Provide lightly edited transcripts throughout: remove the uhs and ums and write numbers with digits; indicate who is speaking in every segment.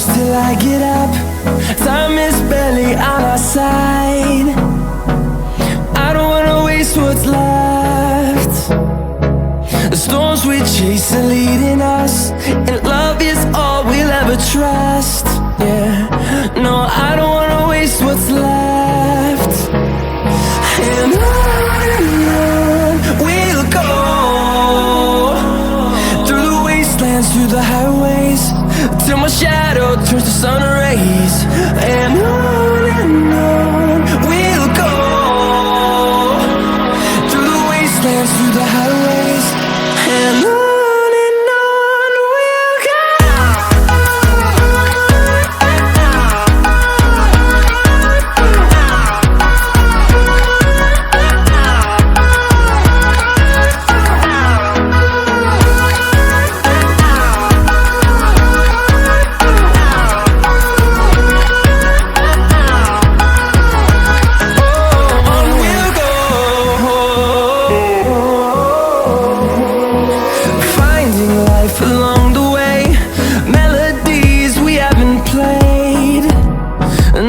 Speaker 1: close till I get up. Time is barely on our side. I don't wanna waste what's left. The storms we chase are leading us, and love is all we'll ever trust. Yeah, no, I don't wanna waste what's left. And on we'll go, through the wastelands, through the highways, till my shadow turns to sun rays. And on we'll go, through the wastelands, through the highways, and on. Along the way, melodies we haven't played.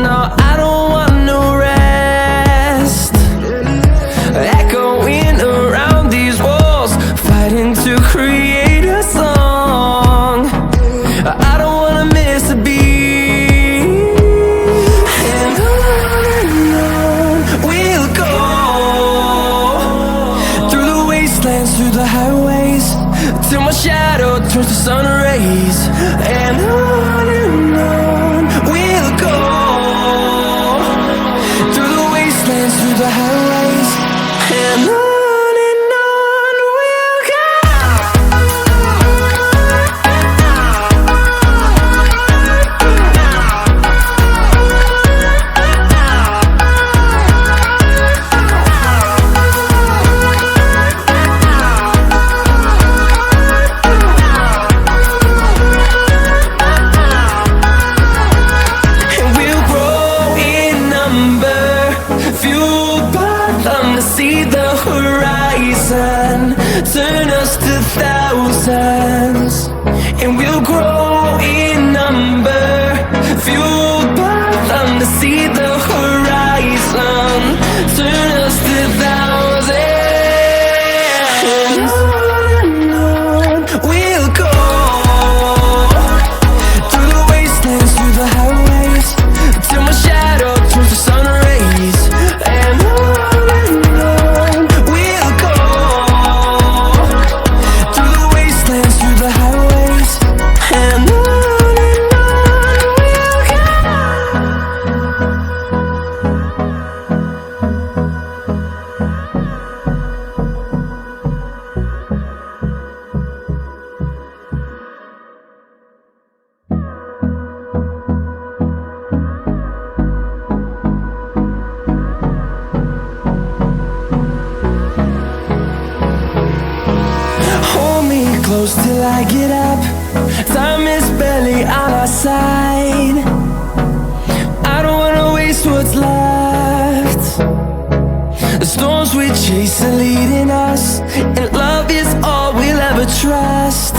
Speaker 1: No, I don't want no rest. Echoing around these walls, fighting to create a song. I don't wanna miss a beat. And on we'll go, through the wastelands, through the highways, till my shadow turns to sun rays. And on we'll go, through the wastelands, through the highways, and on we'll go. See the horizon turn us to thousands, and we'll grow in number, fueled by them to see the horizon turn us to thousands. And on we'll go, through the wastelands, through the highways, till my shadow turns to sun rays. And close till I get up. Time is barely on our side. I don't wanna waste what's left. The storms we chase are leading us, and love is all we'll ever trust.